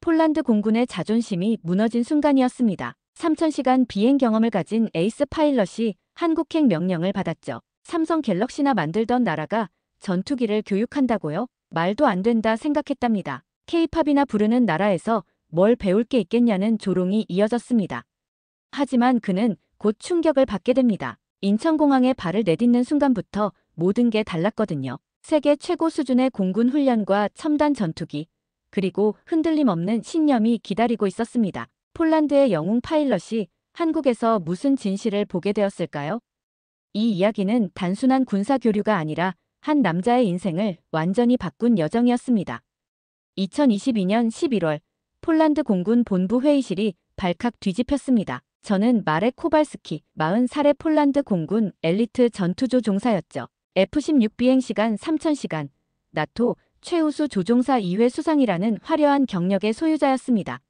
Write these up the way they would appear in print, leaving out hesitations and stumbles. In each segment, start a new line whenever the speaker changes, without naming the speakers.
폴란드 공군의 자존심이 무너진 순간이었습니다. 3000시간 비행 경험을 가진 에이스 파일럿이 한국행 명령을 받았죠. 삼성 갤럭시나 만들던 나라가 전투기를 교육한다고요? 말도 안 된다 생각했답니다. K-팝이나 부르는 나라에서 뭘 배울 게 있겠냐는 조롱이 이어졌습니다. 하지만 그는 곧 충격을 받게 됩니다. 인천공항에 발을 내딛는 순간부터 모든 게 달랐거든요. 세계 최고 수준의 공군 훈련과 첨단 전투기, 그리고 흔들림 없는 신념이 기다리고 있었습니다. 폴란드의 영웅 파일럿이 한국에서 무슨 진실을 보게 되었을까요? 이 이야기는 단순한 군사 교류가 아니라 한 남자의 인생을 완전히 바꾼 여정이었습니다. 2022년 11월 폴란드 공군 본부 회의실이 발칵 뒤집혔습니다. 저는 마렉 코발스키, 40살의 폴란드 공군 엘리트 전투조 종사였죠. F-16 비행시간 3000시간, 나토 최우수 조종사 2회 수상이라는 화려한 경력의 소유자였습니다.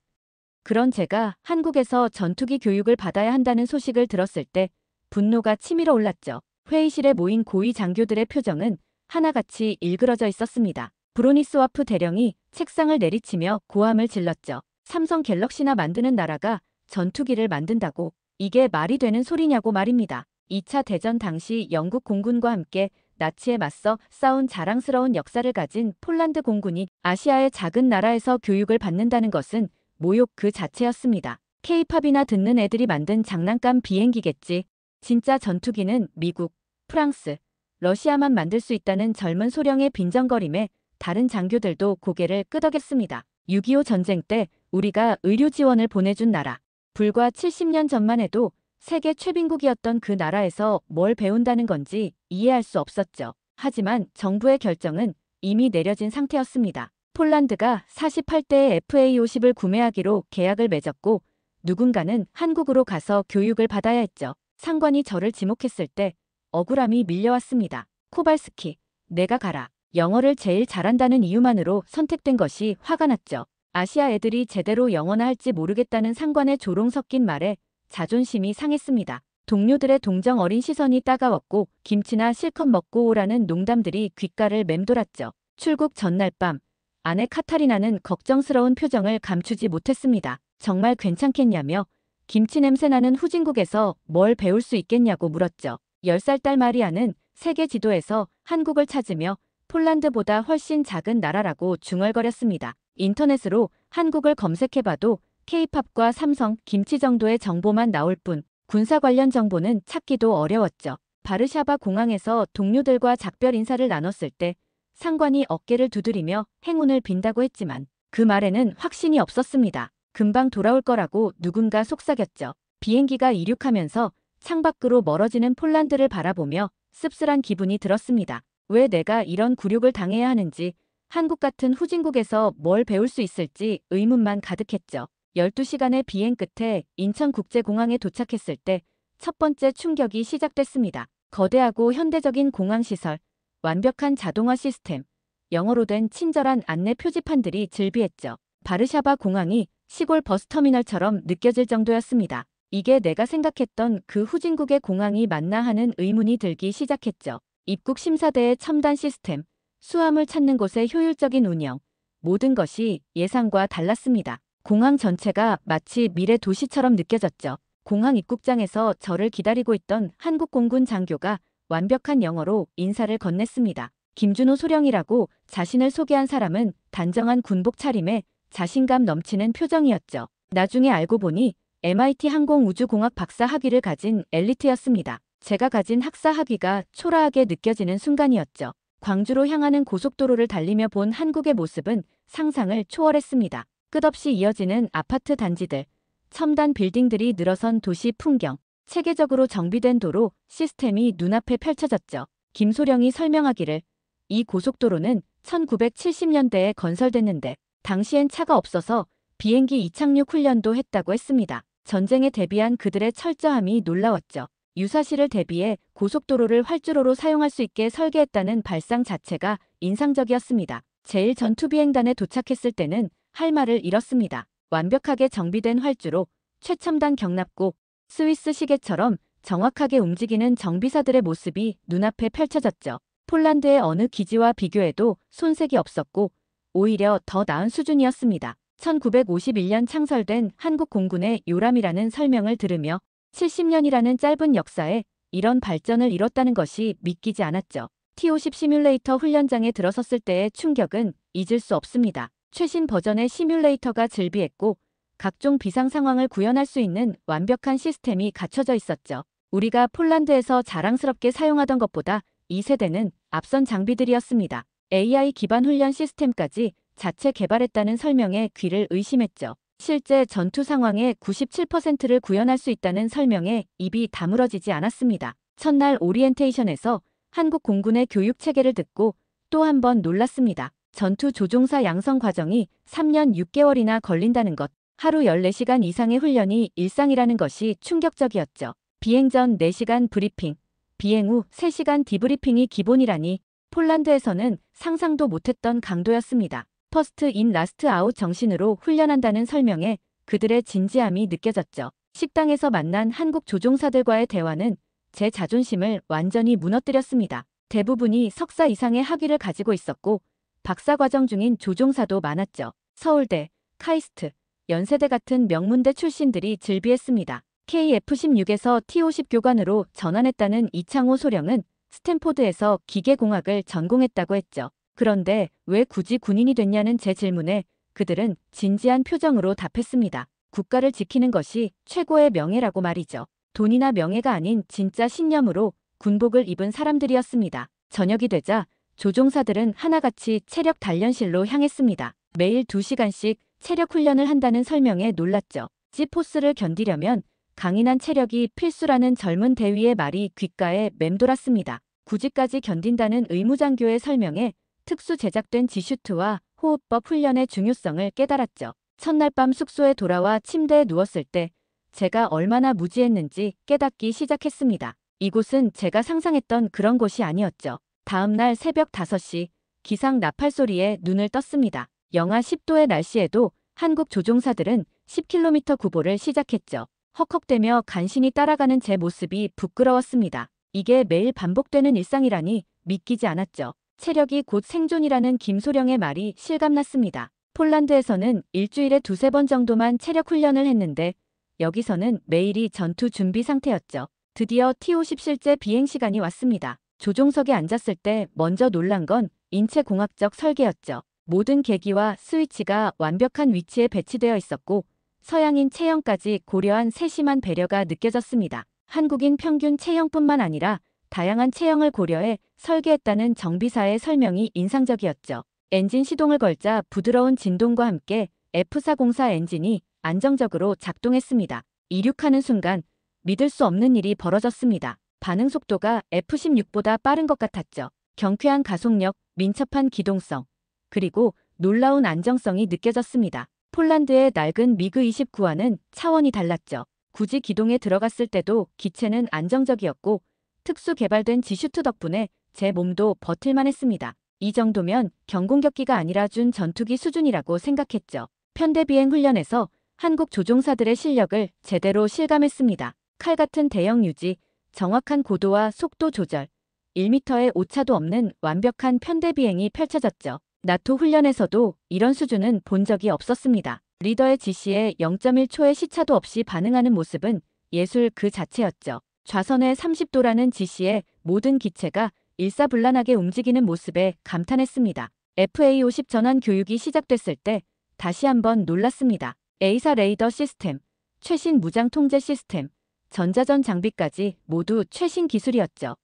그런 제가 한국에서 전투기 교육을 받아야 한다는 소식을 들었을 때 분노가 치밀어 올랐죠. 회의실에 모인 고위 장교들의 표정은 하나같이 일그러져 있었습니다. 브로니스와프 대령이 책상을 내리치며 고함을 질렀죠. 삼성 갤럭시나 만드는 나라가 전투기를 만든다고 이게 말이 되는 소리냐고 말입니다. 2차 대전 당시 영국 공군과 함께 나치에 맞서 싸운 자랑스러운 역사를 가진 폴란드 공군이 아시아의 작은 나라에서 교육을 받는다는 것은 모욕 그 자체였습니다. K-팝이나 듣는 애들이 만든 장난감 비행기겠지. 진짜 전투기는 미국, 프랑스, 러시아만 만들 수 있다는 젊은 소령의 빈정거림에 다른 장교들도 고개를 끄덕였습니다. 6.25 전쟁 때 우리가 의료 지원을 보내준 나라. 불과 70년 전만 해도 세계 최빈국이었던 그 나라에서 뭘 배운다는 건지 이해할 수 없었죠. 하지만 정부의 결정은 이미 내려진 상태였습니다. 폴란드가 48대의 FA-50을 구매하기로 계약을 맺었고 누군가는 한국으로 가서 교육을 받아야 했죠. 상관이 저를 지목했을 때 억울함이 밀려왔습니다. 코발스키, 내가 가라. 영어를 제일 잘한다는 이유만으로 선택된 것이 화가 났죠. 아시아 애들이 제대로 영어나 할지 모르겠다는 상관의 조롱 섞인 말에 자존심이 상했습니다. 동료들의 동정 어린 시선이 따가웠고 김치나 실컷 먹고 오라는 농담들이 귓가를 맴돌았죠. 출국 전날 밤 아내 카타리나는 걱정스러운 표정을 감추지 못했습니다. 정말 괜찮겠냐며 김치 냄새나는 후진국에서 뭘 배울 수 있겠냐고 물었죠. 10살 딸 마리아는 세계 지도에서 한국을 찾으며 폴란드보다 훨씬 작은 나라라고 중얼거렸습니다. 인터넷으로 한국을 검색해봐도 K-팝과 삼성, 김치 정도의 정보만 나올 뿐 군사 관련 정보는 찾기도 어려웠죠. 바르샤바 공항에서 동료들과 작별 인사를 나눴을 때 상관이 어깨를 두드리며 행운을 빈다고 했지만 그 말에는 확신이 없었습니다. 금방 돌아올 거라고 누군가 속삭였죠. 비행기가 이륙하면서 창밖으로 멀어지는 폴란드를 바라보며 씁쓸한 기분이 들었습니다. 왜 내가 이런 굴욕을 당해야 하는지, 한국 같은 후진국에서 뭘 배울 수 있을지 의문만 가득했죠. 12시간의 비행 끝에 인천국제공항에 도착했을 때 첫 번째 충격이 시작됐습니다. 거대하고 현대적인 공항시설, 완벽한 자동화 시스템, 영어로 된 친절한 안내 표지판들이 즐비했죠. 바르샤바 공항이 시골 버스터미널처럼 느껴질 정도였습니다. 이게 내가 생각했던 그 후진국의 공항이 맞나 하는 의문이 들기 시작했죠. 입국 심사대의 첨단 시스템, 수화물 찾는 곳의 효율적인 운영, 모든 것이 예상과 달랐습니다. 공항 전체가 마치 미래 도시처럼 느껴졌죠. 공항 입국장에서 저를 기다리고 있던 한국 공군 장교가 완벽한 영어로 인사를 건넸습니다. 김준호 소령이라고 자신을 소개한 사람은 단정한 군복 차림에 자신감 넘치는 표정이었죠. 나중에 알고 보니 MIT 항공우주공학 박사 학위를 가진 엘리트였습니다. 제가 가진 학사 학위가 초라하게 느껴지는 순간이었죠. 광주로 향하는 고속도로를 달리며 본 한국의 모습은 상상을 초월했습니다. 끝없이 이어지는 아파트 단지들, 첨단 빌딩들이 늘어선 도시 풍경, 체계적으로 정비된 도로 시스템이 눈앞에 펼쳐졌죠. 김소령이 설명하기를 이 고속도로는 1970년대에 건설됐는데 당시엔 차가 없어서 비행기 이착륙 훈련도 했다고 했습니다. 전쟁에 대비한 그들의 철저함이 놀라웠죠. 유사시를 대비해 고속도로를 활주로로 사용할 수 있게 설계했다는 발상 자체가 인상적이었습니다. 제1전투비행단에 도착했을 때는 할 말을 잃었습니다. 완벽하게 정비된 활주로, 최첨단 경납고, 스위스 시계처럼 정확하게 움직이는 정비사들의 모습이 눈앞에 펼쳐졌죠. 폴란드의 어느 기지와 비교해도 손색이 없었고 오히려 더 나은 수준이었습니다. 1951년 창설된 한국공군의 요람이라는 설명을 들으며 70년이라는 짧은 역사에 이런 발전을 이뤘다는 것이 믿기지 않았죠. T-50 시뮬레이터 훈련장에 들어섰을 때의 충격은 잊을 수 없습니다. 최신 버전의 시뮬레이터가 즐비했고 각종 비상 상황을 구현할 수 있는 완벽한 시스템이 갖춰져 있었죠. 우리가 폴란드에서 자랑스럽게 사용하던 것보다 이 세대는 앞선 장비들이었습니다. AI 기반 훈련 시스템까지 자체 개발했다는 설명에 귀를 의심했죠. 실제 전투 상황의 97%를 구현할 수 있다는 설명에 입이 다물어지지 않았습니다. 첫날 오리엔테이션에서 한국 공군의 교육 체계를 듣고 또 한 번 놀랐습니다. 전투 조종사 양성 과정이 3년 6개월이나 걸린다는 것, 하루 14시간 이상의 훈련이 일상이라는 것이 충격적이었죠. 비행 전 4시간 브리핑, 비행 후 3시간 디브리핑이 기본이라니 폴란드에서는 상상도 못했던 강도였습니다. 퍼스트 인 라스트 아웃 정신으로 훈련한다는 설명에 그들의 진지함이 느껴졌죠. 식당에서 만난 한국 조종사들과의 대화는 제 자존심을 완전히 무너뜨렸습니다. 대부분이 석사 이상의 학위를 가지고 있었고 박사과정 중인 조종사도 많았죠. 서울대, 카이스트, 연세대 같은 명문대 출신들이 즐비했습니다. KF-16에서 T-50 교관으로 전환했다는 이창호 소령은 스탠포드에서 기계공학을 전공했다고 했죠. 그런데 왜 굳이 군인이 됐냐는 제 질문에 그들은 진지한 표정으로 답했습니다. 국가를 지키는 것이 최고의 명예라고 말이죠. 돈이나 명예가 아닌 진짜 신념으로 군복을 입은 사람들이었습니다. 저녁이 되자 조종사들은 하나같이 체력 단련실로 향했습니다. 매일 2시간씩 체력 훈련을 한다는 설명에 놀랐죠. G포스를 견디려면 강인한 체력이 필수라는 젊은 대위의 말이 귓가에 맴돌았습니다. 굳이까지 견딘다는 의무장교의 설명에 특수 제작된 G슈트와 호흡법 훈련의 중요성을 깨달았죠. 첫날 밤 숙소에 돌아와 침대에 누웠을 때 제가 얼마나 무지했는지 깨닫기 시작했습니다. 이곳은 제가 상상했던 그런 곳이 아니었죠. 다음날 새벽 5시 기상 나팔 소리에 눈을 떴습니다. 영하 10도의 날씨에도 한국 조종사들은 10km 구보를 시작했죠. 헉헉대며 간신히 따라가는 제 모습이 부끄러웠습니다. 이게 매일 반복되는 일상이라니 믿기지 않았죠. 체력이 곧 생존이라는 김소령의 말이 실감났습니다. 폴란드에서는 일주일에 2~3번 정도만 체력 훈련을 했는데 여기서는 매일이 전투 준비 상태였죠. 드디어 T-50 실제 비행 시간이 왔습니다. 조종석에 앉았을 때 먼저 놀란 건 인체공학적 설계였죠. 모든 계기와 스위치가 완벽한 위치에 배치되어 있었고 서양인 체형까지 고려한 세심한 배려가 느껴졌습니다. 한국인 평균 체형뿐만 아니라 다양한 체형을 고려해 설계했다는 정비사의 설명이 인상적이었죠. 엔진 시동을 걸자 부드러운 진동과 함께 F404 엔진이 안정적으로 작동했습니다. 이륙하는 순간 믿을 수 없는 일이 벌어졌습니다. 반응 속도가 F-16보다 빠른 것 같았죠. 경쾌한 가속력, 민첩한 기동성, 그리고 놀라운 안정성이 느껴졌습니다. 폴란드의 낡은 미그-29와는 차원이 달랐죠. 굳이 기동에 들어갔을 때도 기체는 안정적이었고 특수 개발된 G슈트 덕분에 제 몸도 버틸만 했습니다. 이 정도면 경공격기가 아니라 준 전투기 수준이라고 생각했죠. 편대비행 훈련에서 한국 조종사들의 실력을 제대로 실감했습니다. 칼 같은 대형 유지, 정확한 고도와 속도 조절, 1m의 오차도 없는 완벽한 편대비행이 펼쳐졌죠. 나토 훈련에서도 이런 수준은 본 적이 없었습니다. 리더의 지시에 0.1초의 시차도 없이 반응하는 모습은 예술 그 자체였죠. 좌선의 30도라는 지시에 모든 기체가 일사불란하게 움직이는 모습에 감탄했습니다. FA-50 전환 교육이 시작됐을 때 다시 한번 놀랐습니다. A사 레이더 시스템, 최신 무장 통제 시스템, 전자전 장비까지 모두 최신 기술이었죠.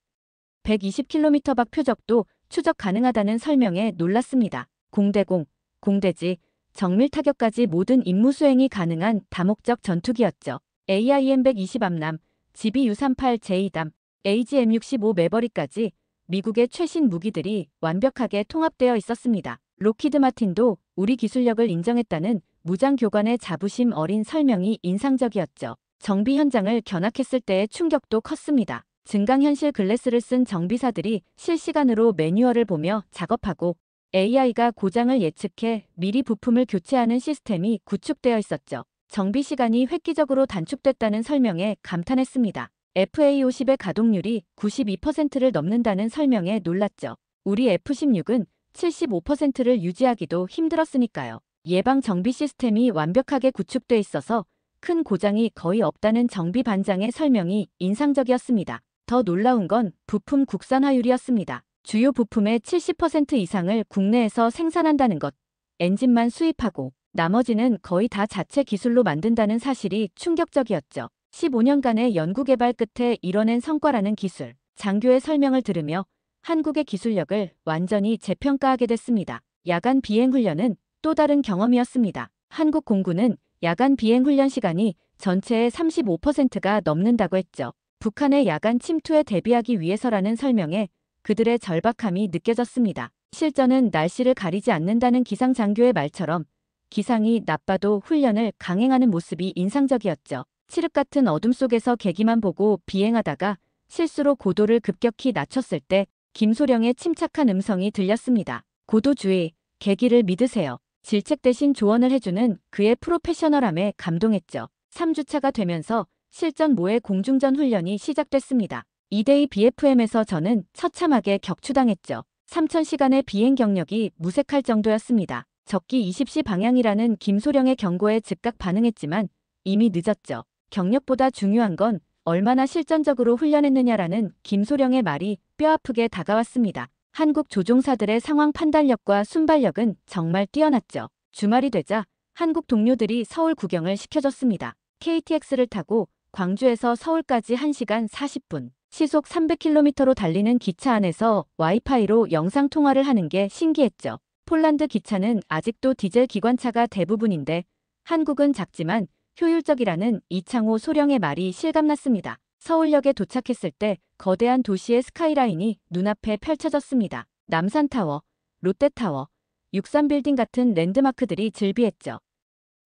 120km 밖 표적도 추적 가능하다는 설명에 놀랐습니다. 공대공, 공대지, 정밀 타격까지 모든 임무 수행이 가능한 다목적 전투기였죠. AIM-120 암람, GBU-38J담, AGM-65 매버릭까지 미국의 최신 무기들이 완벽하게 통합되어 있었습니다. 록히드 마틴도 우리 기술력을 인정했다는 무장교관의 자부심 어린 설명이 인상적이었죠. 정비 현장을 견학했을 때의 충격도 컸습니다. 증강현실 글래스를 쓴 정비사들이 실시간으로 매뉴얼을 보며 작업하고 AI가 고장을 예측해 미리 부품을 교체하는 시스템이 구축되어 있었죠. 정비 시간이 획기적으로 단축됐다는 설명에 감탄했습니다. FA-50의 가동률이 92%를 넘는다는 설명에 놀랐죠. 우리 F-16은 75%를 유지하기도 힘들었으니까요. 예방 정비 시스템이 완벽하게 구축돼 있어서 큰 고장이 거의 없다는 정비 반장의 설명이 인상적이었습니다. 더 놀라운 건 부품 국산화율이었습니다. 주요 부품의 70% 이상을 국내에서 생산한다는 것, 엔진만 수입하고 나머지는 거의 다 자체 기술로 만든다는 사실이 충격적이었죠. 15년간의 연구개발 끝에 이뤄낸 성과라는 기술, 장교의 설명을 들으며 한국의 기술력을 완전히 재평가하게 됐습니다. 야간 비행훈련은 또 다른 경험이었습니다. 한국 공군은 야간 비행훈련 시간이 전체의 35%가 넘는다고 했죠. 북한의 야간 침투에 대비하기 위해서라는 설명에 그들의 절박함이 느껴졌습니다. 실전은 날씨를 가리지 않는다는 기상 장교의 말처럼 기상이 나빠도 훈련을 강행하는 모습이 인상적이었죠. 칠흑 같은 어둠 속에서 계기만 보고 비행하다가 실수로 고도를 급격히 낮췄을 때 김소령의 침착한 음성이 들렸습니다. 고도 주의, 계기를 믿으세요. 질책 대신 조언을 해주는 그의 프로페셔널함에 감동했죠. 3주차가 되면서 실전 모의 공중전 훈련이 시작됐습니다. 2대2 BFM에서 저는 처참하게 격추당했죠. 3000시간의 비행 경력이 무색할 정도였습니다. 적기 20시 방향이라는 김소령의 경고에 즉각 반응했지만 이미 늦었죠. 경력보다 중요한 건 얼마나 실전적으로 훈련했느냐라는 김소령의 말이 뼈아프게 다가왔습니다. 한국 조종사들의 상황 판단력과 순발력은 정말 뛰어났죠. 주말이 되자 한국 동료들이 서울 구경을 시켜줬습니다. KTX를 타고 광주에서 서울까지 1시간 40분, 시속 300km로 달리는 기차 안에서 와이파이로 영상통화를 하는 게 신기했죠. 폴란드 기차는 아직도 디젤 기관차가 대부분인데 한국은 작지만 효율적이라는 이창호 소령의 말이 실감났습니다. 서울역에 도착했을 때 거대한 도시의 스카이라인이 눈앞에 펼쳐졌습니다. 남산타워, 롯데타워, 육삼빌딩 같은 랜드마크들이 즐비했죠.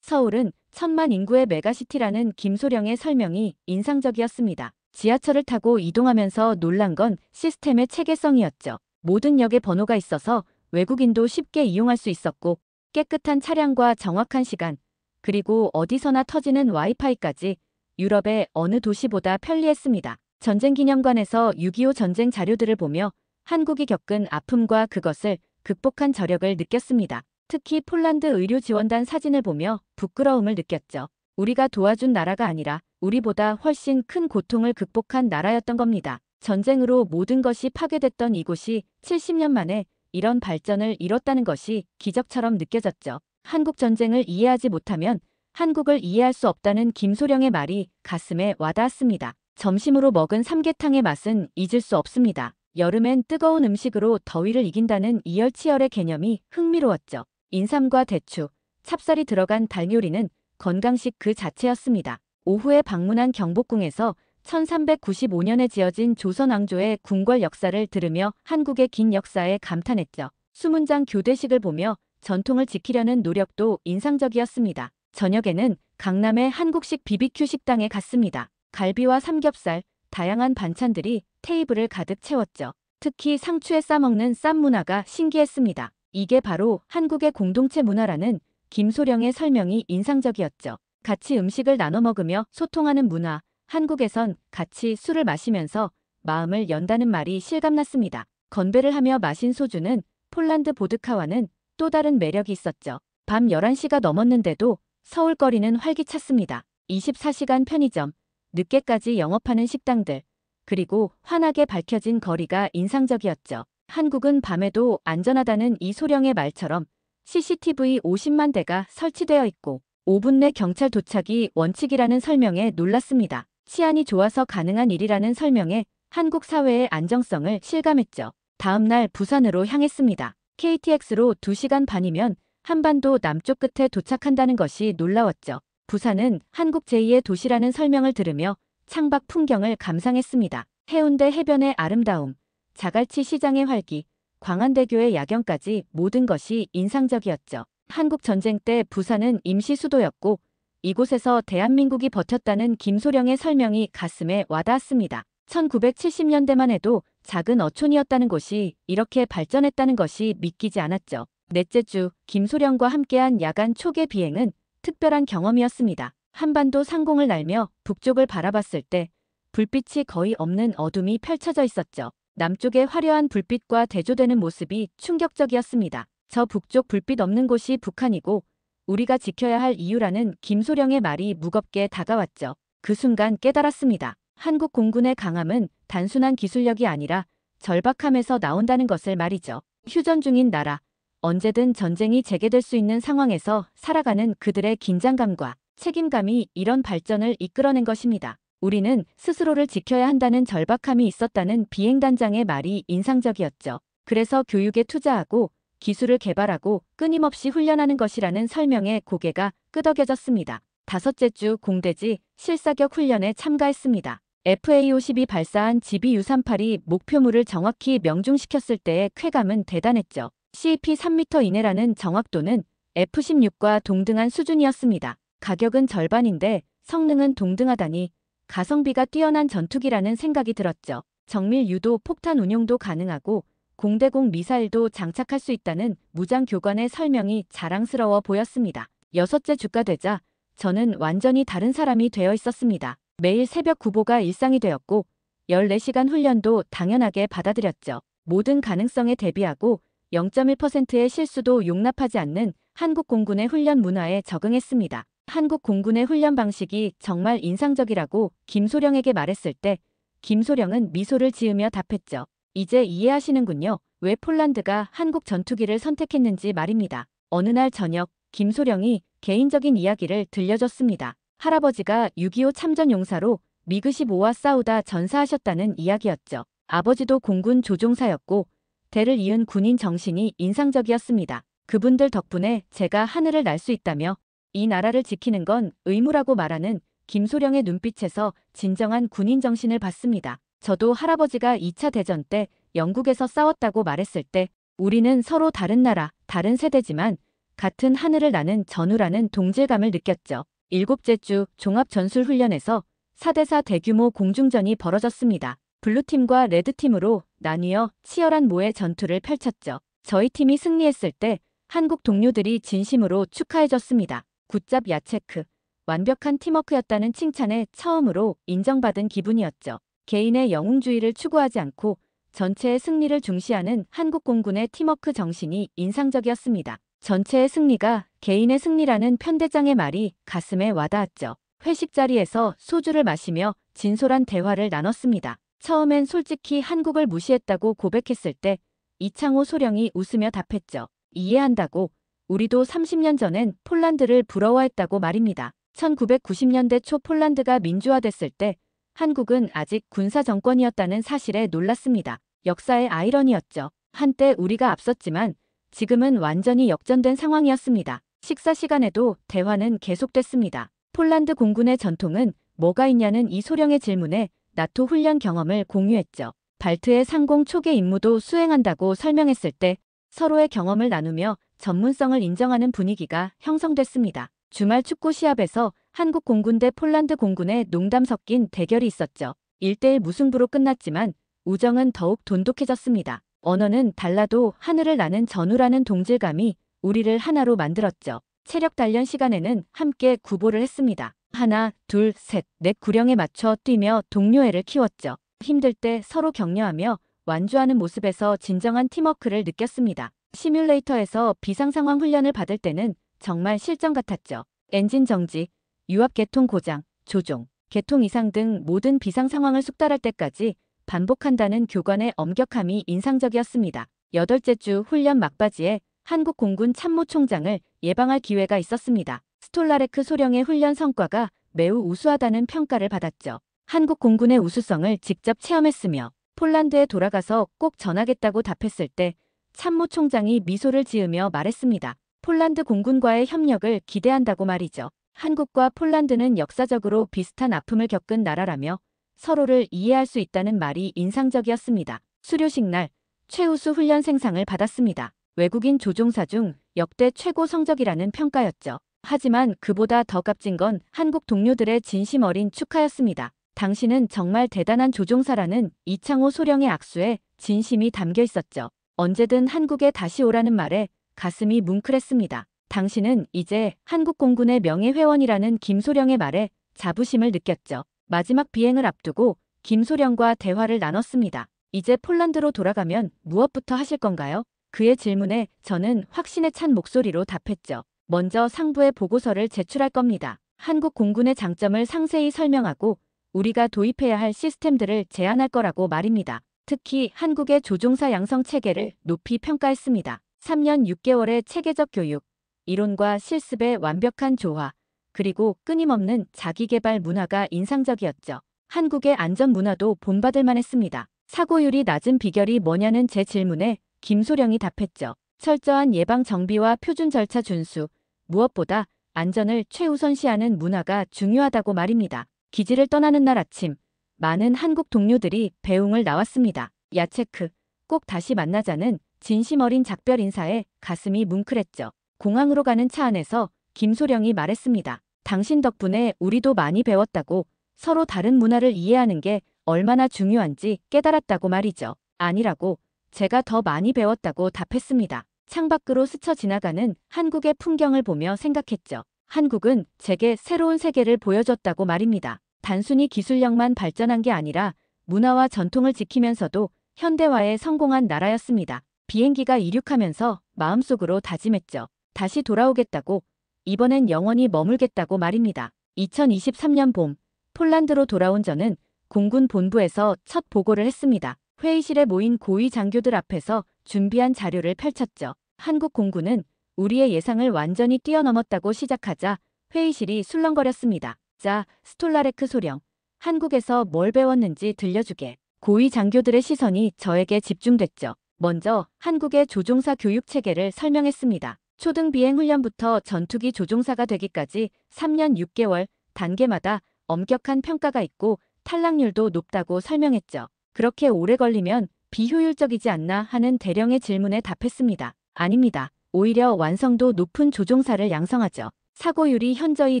서울은 1000만 인구의 메가시티라는 김소령의 설명이 인상적이었습니다. 지하철을 타고 이동하면서 놀란 건 시스템의 체계성이었죠. 모든 역에 번호가 있어서 외국인도 쉽게 이용할 수 있었고 깨끗한 차량과 정확한 시간, 그리고 어디서나 터지는 와이파이까지 유럽의 어느 도시보다 편리했습니다. 전쟁기념관에서 6.25 전쟁 자료들을 보며 한국이 겪은 아픔과 그것을 극복한 저력을 느꼈습니다. 특히 폴란드 의료지원단 사진을 보며 부끄러움을 느꼈죠. 우리가 도와준 나라가 아니라 우리보다 훨씬 큰 고통을 극복한 나라였던 겁니다. 전쟁으로 모든 것이 파괴됐던 이곳이 70년 만에 이런 발전을 이뤘다는 것이 기적처럼 느껴졌죠. 한국 전쟁을 이해하지 못하면 한국을 이해할 수 없다는 김소령의 말이 가슴에 와닿았습니다. 점심으로 먹은 삼계탕의 맛은 잊을 수 없습니다. 여름엔 뜨거운 음식으로 더위를 이긴다는 이열치열의 개념이 흥미로웠죠. 인삼과 대추, 찹쌀이 들어간 닭요리는 건강식 그 자체였습니다. 오후에 방문한 경복궁에서 1395년에 지어진 조선왕조의 궁궐 역사를 들으며 한국의 긴 역사에 감탄했죠. 수문장 교대식을 보며 전통을 지키려는 노력도 인상적이었습니다. 저녁에는 강남의 한국식 BBQ 식당에 갔습니다. 갈비와 삼겹살, 다양한 반찬들이 테이블을 가득 채웠죠. 특히 상추에 싸먹는 쌈 문화가 신기했습니다. 이게 바로 한국의 공동체 문화라는 김소령의 설명이 인상적이었죠. 같이 음식을 나눠 먹으며 소통하는 문화, 한국에선 같이 술을 마시면서 마음을 연다는 말이 실감났습니다. 건배를 하며 마신 소주는 폴란드 보드카와는 또 다른 매력이 있었죠. 밤 11시가 넘었는데도 서울 거리는 활기찼습니다. 24시간 편의점, 늦게까지 영업하는 식당들, 그리고 환하게 밝혀진 거리가 인상적이었죠. 한국은 밤에도 안전하다는 이 소령의 말처럼 CCTV 50만 대가 설치되어 있고 5분 내 경찰 도착이 원칙이라는 설명에 놀랐습니다. 치안이 좋아서 가능한 일이라는 설명에 한국 사회의 안정성을 실감했죠. 다음 날 부산으로 향했습니다. KTX로 2시간 반이면 한반도 남쪽 끝에 도착한다는 것이 놀라웠죠. 부산은 한국 제2의 도시라는 설명을 들으며 창밖 풍경을 감상했습니다. 해운대 해변의 아름다움, 자갈치 시장의 활기, 광안대교의 야경까지 모든 것이 인상적이었죠. 한국 전쟁 때 부산은 임시 수도였고 이곳에서 대한민국이 버텼다는 김소령의 설명이 가슴에 와닿았습니다. 1970년대만 해도 작은 어촌이었다는 곳이 이렇게 발전했다는 것이 믿기지 않았죠. 넷째 주 김소령과 함께한 야간 초계 비행은 특별한 경험이었습니다. 한반도 상공을 날며 북쪽을 바라봤을 때 불빛이 거의 없는 어둠이 펼쳐져 있었죠. 남쪽의 화려한 불빛과 대조되는 모습이 충격적이었습니다. 저 북쪽 불빛 없는 곳이 북한이고 우리가 지켜야 할 이유라는 김소령의 말이 무겁게 다가왔죠. 그 순간 깨달았습니다. 한국 공군의 강함은 단순한 기술력이 아니라 절박함에서 나온다는 것을 말이죠. 휴전 중인 나라, 언제든 전쟁이 재개될 수 있는 상황에서 살아가는 그들의 긴장감과 책임감이 이런 발전을 이끌어낸 것입니다. 우리는 스스로를 지켜야 한다는 절박함이 있었다는 비행단장의 말이 인상적이었죠. 그래서 교육에 투자하고 기술을 개발하고 끊임없이 훈련하는 것이라는 설명에 고개가 끄덕여졌습니다. 다섯째 주 공대지 실사격 훈련에 참가했습니다. FA-52 발사한 GBU-38이 목표물을 정확히 명중시켰을 때의 쾌감은 대단했죠. CP 3m 이내라는 정확도는 F-16과 동등한 수준이었습니다. 가격은 절반인데 성능은 동등하다니 가성비가 뛰어난 전투기라는 생각이 들었죠. 정밀 유도 폭탄 운용도 가능하고 공대공 미사일도 장착할 수 있다는 무장교관의 설명이 자랑스러워 보였습니다. 여섯째 주가 되자 저는 완전히 다른 사람이 되어 있었습니다. 매일 새벽 구보가 일상이 되었고 14시간 훈련도 당연하게 받아들였죠. 모든 가능성에 대비하고 0.1%의 실수도 용납하지 않는 한국 공군의 훈련 문화에 적응했습니다. 한국 공군의 훈련 방식이 정말 인상적이라고 김소령에게 말했을 때 김소령은 미소를 지으며 답했죠. 이제 이해하시는군요. 왜 폴란드가 한국 전투기를 선택했는지 말입니다. 어느 날 저녁 김소령이 개인적인 이야기를 들려줬습니다. 할아버지가 6.25 참전 용사로 미그-15와 싸우다 전사하셨다는 이야기였죠. 아버지도 공군 조종사였고 대를 이은 군인 정신이 인상적이었습니다. 그분들 덕분에 제가 하늘을 날 수 있다며 이 나라를 지키는 건 의무라고 말하는 김소령의 눈빛에서 진정한 군인 정신을 봤습니다. 저도 할아버지가 2차 대전 때 영국에서 싸웠다고 말했을 때 우리는 서로 다른 나라, 다른 세대지만 같은 하늘을 나는 전우라는 동질감을 느꼈죠. 일곱째 주 종합전술훈련에서 4대4 대규모 공중전이 벌어졌습니다. 블루팀과 레드팀으로 나뉘어 치열한 모의 전투를 펼쳤죠. 저희 팀이 승리했을 때 한국 동료들이 진심으로 축하해줬습니다. 굿잡 야체크, 완벽한 팀워크였다는 칭찬에 처음으로 인정받은 기분이었죠. 개인의 영웅주의를 추구하지 않고 전체의 승리를 중시하는 한국 공군의 팀워크 정신이 인상적이었습니다. 전체의 승리가 개인의 승리라는 편대장의 말이 가슴에 와닿았죠. 회식 자리에서 소주를 마시며 진솔한 대화를 나눴습니다. 처음엔 솔직히 한국을 무시했다고 고백했을 때 이창호 소령이 웃으며 답했죠. 이해한다고. 우리도 30년 전엔 폴란드를 부러워했다고 말입니다. 1990년대 초 폴란드가 민주화됐을 때 한국은 아직 군사 정권이었다는 사실에 놀랐습니다. 역사의 아이러니였죠. 한때 우리가 앞섰지만 지금은 완전히 역전된 상황이었습니다. 식사 시간에도 대화는 계속됐습니다. 폴란드 공군의 전통은 뭐가 있냐는 이 소령의 질문에 나토 훈련 경험을 공유했죠. 발트해 상공 초계 임무도 수행한다고 설명했을 때 서로의 경험을 나누며 전문성을 인정하는 분위기가 형성됐습니다. 주말 축구 시합에서 한국 공군 대 폴란드 공군의 농담 섞인 대결이 있었죠. 1대1 무승부로 끝났지만 우정은 더욱 돈독해졌습니다. 언어는 달라도 하늘을 나는 전우라는 동질감이 우리를 하나로 만들었죠. 체력 단련 시간에는 함께 구보를 했습니다. 하나, 둘, 셋, 넷 구령에 맞춰 뛰며 동료애를 키웠죠. 힘들 때 서로 격려하며 완주하는 모습에서 진정한 팀워크를 느꼈습니다. 시뮬레이터에서 비상상황 훈련을 받을 때는 정말 실전 같았죠. 엔진 정지, 유압 개통 고장, 조종, 개통 이상 등 모든 비상 상황을 숙달할 때까지 반복한다는 교관의 엄격함이 인상적이었습니다. 여덟째 주 훈련 막바지에 한국 공군 참모총장을 예방할 기회가 있었습니다. 스톨라레크 소령의 훈련 성과가 매우 우수하다는 평가를 받았죠. 한국 공군의 우수성을 직접 체험했으며 폴란드에 돌아가서 꼭 전하겠다고 답했을 때 참모총장이 미소를 지으며 말했습니다. 폴란드 공군과의 협력을 기대한다고 말이죠. 한국과 폴란드는 역사적으로 비슷한 아픔을 겪은 나라라며 서로를 이해할 수 있다는 말이 인상적이었습니다. 수료식 날 최우수 훈련 생상을 받았습니다. 외국인 조종사 중 역대 최고 성적이라는 평가였죠. 하지만 그보다 더 값진 건 한국 동료들의 진심 어린 축하였습니다. 당신은 정말 대단한 조종사라는 이창호 소령의 악수에 진심이 담겨 있었죠. 언제든 한국에 다시 오라는 말에 가슴이 뭉클했습니다. 당신은 이제 한국 공군의 명예회원이라는 김소령의 말에 자부심을 느꼈죠. 마지막 비행을 앞두고 김소령과 대화를 나눴습니다. 이제 폴란드로 돌아가면 무엇부터 하실 건가요? 그의 질문에 저는 확신에 찬 목소리로 답했죠. 먼저 상부에 보고서를 제출할 겁니다. 한국 공군의 장점을 상세히 설명하고 우리가 도입해야 할 시스템들을 제안할 거라고 말입니다. 특히 한국의 조종사 양성 체계를 높이 평가했습니다. 3년 6개월의 체계적 교육, 이론과 실습의 완벽한 조화, 그리고 끊임없는 자기개발 문화가 인상적이었죠. 한국의 안전 문화도 본받을 만했습니다. 사고율이 낮은 비결이 뭐냐는 제 질문에 김소령이 답했죠. 철저한 예방 정비와 표준 절차 준수, 무엇보다 안전을 최우선시하는 문화가 중요하다고 말입니다. 기지를 떠나는 날 아침, 많은 한국 동료들이 배웅을 나왔습니다. 야체크, 꼭 다시 만나자는 진심 어린 작별 인사에 가슴이 뭉클했죠. 공항으로 가는 차 안에서 김소령이 말했습니다. 당신 덕분에 우리도 많이 배웠다고, 서로 다른 문화를 이해하는 게 얼마나 중요한지 깨달았다고 말이죠. 아니라고, 제가 더 많이 배웠다고 답했습니다. 창밖으로 스쳐 지나가는 한국의 풍경을 보며 생각했죠. 한국은 제게 새로운 세계를 보여줬다고 말입니다. 단순히 기술력만 발전한 게 아니라 문화와 전통을 지키면서도 현대화에 성공한 나라였습니다. 비행기가 이륙하면서 마음속으로 다짐했죠. 다시 돌아오겠다고, 이번엔 영원히 머물겠다고 말입니다. 2023년 봄, 폴란드로 돌아온 저는 공군 본부에서 첫 보고를 했습니다. 회의실에 모인 고위 장교들 앞에서 준비한 자료를 펼쳤죠. 한국 공군은 우리의 예상을 완전히 뛰어넘었다고 시작하자 회의실이 술렁거렸습니다. 자, 스톨라레크 소령, 한국에서 뭘 배웠는지 들려주게. 고위 장교들의 시선이 저에게 집중됐죠. 먼저 한국의 조종사 교육 체계를 설명했습니다. 초등 비행 훈련부터 전투기 조종사가 되기까지 3년 6개월 단계마다 엄격한 평가가 있고 탈락률도 높다고 설명했죠. 그렇게 오래 걸리면 비효율적이지 않나 하는 대령의 질문에 답했습니다. 아닙니다. 오히려 완성도 높은 조종사를 양성하죠. 사고율이 현저히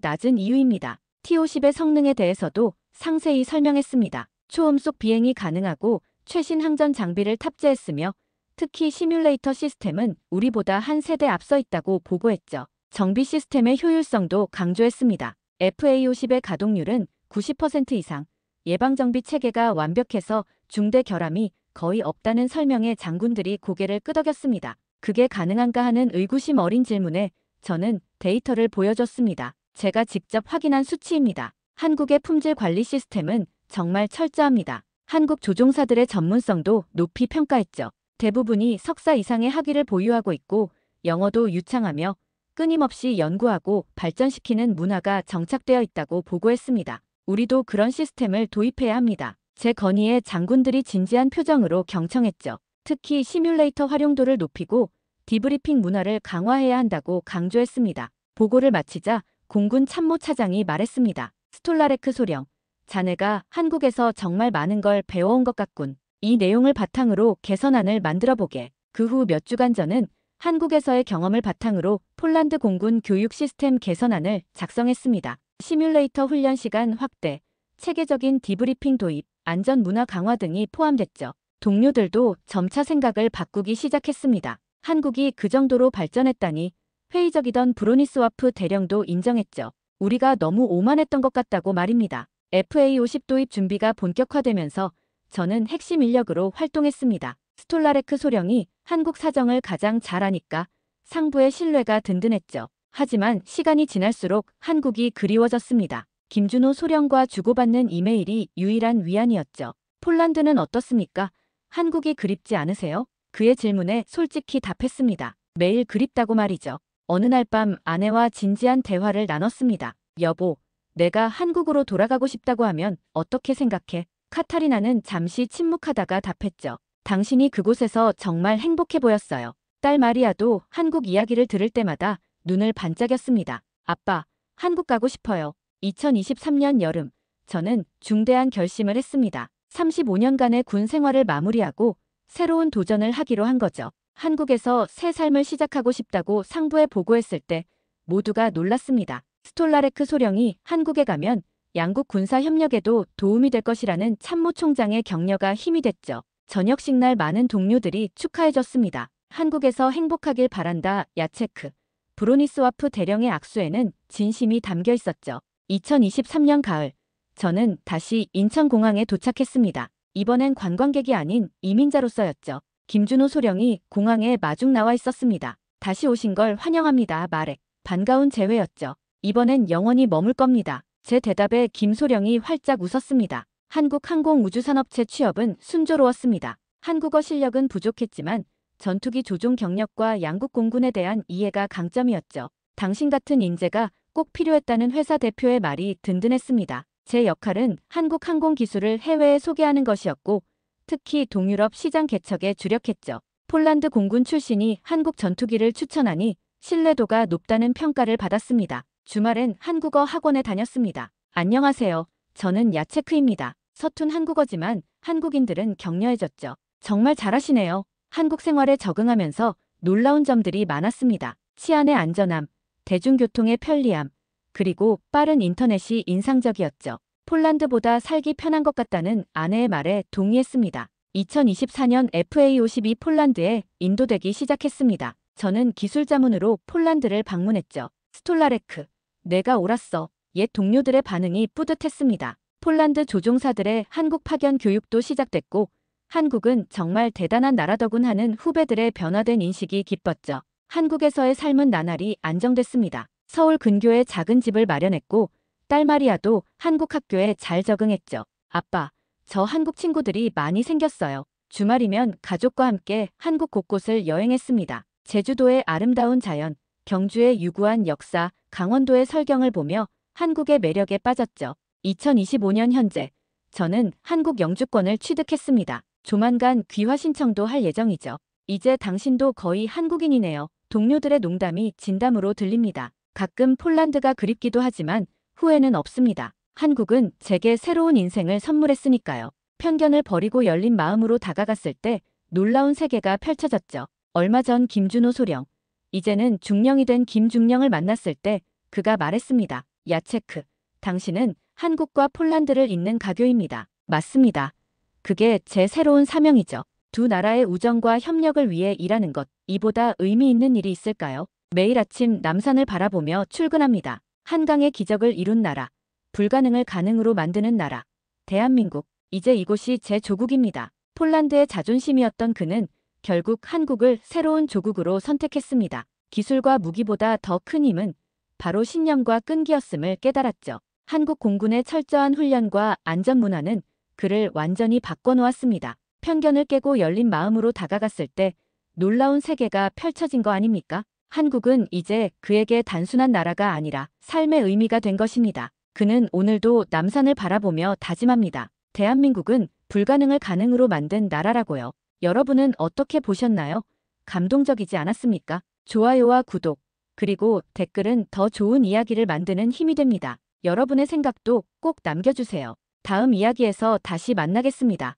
낮은 이유입니다. TO-10의 성능에 대해서도 상세히 설명했습니다. 초음속 비행이 가능하고 최신 항전 장비를 탑재했으며 특히 시뮬레이터 시스템은 우리보다 한 세대 앞서 있다고 보고했죠. 정비 시스템의 효율성도 강조했습니다. FA-50의 가동률은 90% 이상, 예방정비 체계가 완벽해서 중대 결함이 거의 없다는 설명에 장군들이 고개를 끄덕였습니다. 그게 가능한가 하는 의구심 어린 질문에 저는 데이터를 보여줬습니다. 제가 직접 확인한 수치입니다. 한국의 품질 관리 시스템은 정말 철저합니다. 한국 조종사들의 전문성도 높이 평가했죠. 대부분이 석사 이상의 학위를 보유하고 있고 영어도 유창하며 끊임없이 연구하고 발전시키는 문화가 정착되어 있다고 보고했습니다. 우리도 그런 시스템을 도입해야 합니다. 제 건의에 장군들이 진지한 표정으로 경청했죠. 특히 시뮬레이터 활용도를 높이고 디브리핑 문화를 강화해야 한다고 강조했습니다. 보고를 마치자 공군 참모차장이 말했습니다. 스톨라레크 소령, 자네가 한국에서 정말 많은 걸 배워온 것 같군. 이 내용을 바탕으로 개선안을 만들어보게. 그 후 몇 주간 저는 한국에서의 경험을 바탕으로 폴란드 공군 교육 시스템 개선안을 작성했습니다. 시뮬레이터 훈련 시간 확대, 체계적인 디브리핑 도입, 안전 문화 강화 등이 포함됐죠. 동료들도 점차 생각을 바꾸기 시작했습니다. 한국이 그 정도로 발전했다니 회의적이던 브로니스와프 대령도 인정했죠. 우리가 너무 오만했던 것 같다고 말입니다. FA-50 도입 준비가 본격화되면서 저는 핵심 인력으로 활동했습니다. 스톨라레크 소령이 한국 사정을 가장 잘 아니까 상부의 신뢰가 든든했죠. 하지만 시간이 지날수록 한국이 그리워졌습니다. 김준호 소령과 주고받는 이메일이 유일한 위안이었죠. 폴란드는 어떻습니까? 한국이 그립지 않으세요? 그의 질문에 솔직히 답했습니다. 매일 그립다고 말이죠. 어느 날 밤 아내와 진지한 대화를 나눴습니다. 여보, 내가 한국으로 돌아가고 싶다고 하면 어떻게 생각해? 카타리나는 잠시 침묵하다가 답했죠. 당신이 그곳에서 정말 행복해 보였어요. 딸 마리아도 한국 이야기를 들을 때마다 눈을 반짝였습니다. 아빠, 한국 가고 싶어요. 2023년 여름, 저는 중대한 결심을 했습니다. 35년간의 군 생활을 마무리하고 새로운 도전을 하기로 한 거죠. 한국에서 새 삶을 시작하고 싶다고 상부에 보고했을 때 모두가 놀랐습니다. 스톨라레크 소령이 한국에 가면 양국 군사 협력에도 도움이 될 것이라는 참모총장의 격려가 힘이 됐죠. 저녁식 날 많은 동료들이 축하해줬습니다. 한국에서 행복하길 바란다, 야체크. 브로니스와프 대령의 악수에는 진심이 담겨 있었죠. 2023년 가을, 저는 다시 인천공항에 도착했습니다. 이번엔 관광객이 아닌 이민자로서였죠. 김준호 소령이 공항에 마중 나와 있었습니다. 다시 오신 걸 환영합니다, 마렉. 반가운 재회였죠. 이번엔 영원히 머물 겁니다. 제 대답에 김소령이 활짝 웃었습니다. 한국항공우주산업체 취업은 순조로웠습니다. 한국어 실력은 부족했지만 전투기 조종 경력과 양국 공군에 대한 이해가 강점이었죠. 당신 같은 인재가 꼭 필요했다는 회사 대표의 말이 든든했습니다. 제 역할은 한국 항공 기술을 해외에 소개하는 것이었고 특히 동유럽 시장 개척에 주력했죠. 폴란드 공군 출신이 한국 전투기를 추천하니 신뢰도가 높다는 평가를 받았습니다. 주말엔 한국어 학원에 다녔습니다. 안녕하세요. 저는 야체크입니다. 서툰 한국어지만 한국인들은 격려해줬죠. 정말 잘하시네요. 한국 생활에 적응하면서 놀라운 점들이 많았습니다. 치안의 안전함, 대중교통의 편리함, 그리고 빠른 인터넷이 인상적이었죠. 폴란드보다 살기 편한 것 같다는 아내의 말에 동의했습니다. 2024년 FA52 폴란드에 인도되기 시작했습니다. 저는 기술 자문으로 폴란드를 방문했죠. 스톨라레크, 내가 옳았어. 옛 동료들의 반응이 뿌듯했습니다. 폴란드 조종사들의 한국 파견 교육도 시작됐고 한국은 정말 대단한 나라더군 하는 후배들의 변화된 인식이 기뻤죠. 한국에서의 삶은 나날이 안정됐습니다. 서울 근교에 작은 집을 마련했고 딸 마리아도 한국 학교에 잘 적응했죠. 아빠, 저 한국 친구들이 많이 생겼어요. 주말이면 가족과 함께 한국 곳곳을 여행했습니다. 제주도의 아름다운 자연, 경주의 유구한 역사, 강원도의 설경을 보며 한국의 매력에 빠졌죠. 2025년 현재 저는 한국 영주권을 취득했습니다. 조만간 귀화 신청도 할 예정이죠. 이제 당신도 거의 한국인이네요. 동료들의 농담이 진담으로 들립니다. 가끔 폴란드가 그립기도 하지만 후회는 없습니다. 한국은 제게 새로운 인생을 선물했으니까요. 편견을 버리고 열린 마음으로 다가갔을 때 놀라운 세계가 펼쳐졌죠. 얼마 전 김준호 소령, 이제는 중령이 된 김중령을 만났을 때 그가 말했습니다. 야체크, 당신은 한국과 폴란드를 잇는 가교입니다. 맞습니다. 그게 제 새로운 사명이죠. 두 나라의 우정과 협력을 위해 일하는 것, 이보다 의미 있는 일이 있을까요? 매일 아침 남산을 바라보며 출근합니다. 한강의 기적을 이룬 나라, 불가능을 가능으로 만드는 나라, 대한민국. 이제 이곳이 제 조국입니다. 폴란드의 자존심이었던 그는 결국 한국을 새로운 조국으로 선택했습니다. 기술과 무기보다 더 큰 힘은 바로 신념과 끈기였음을 깨달았죠. 한국 공군의 철저한 훈련과 안전 문화는 그를 완전히 바꿔놓았습니다. 편견을 깨고 열린 마음으로 다가갔을 때 놀라운 세계가 펼쳐진 거 아닙니까? 한국은 이제 그에게 단순한 나라가 아니라 삶의 의미가 된 것입니다. 그는 오늘도 남산을 바라보며 다짐합니다. 대한민국은 불가능을 가능으로 만든 나라라고요. 여러분은 어떻게 보셨나요? 감동적이지 않았습니까? 좋아요와 구독, 그리고 댓글은 더 좋은 이야기를 만드는 힘이 됩니다. 여러분의 생각도 꼭 남겨주세요. 다음 이야기에서 다시 만나겠습니다.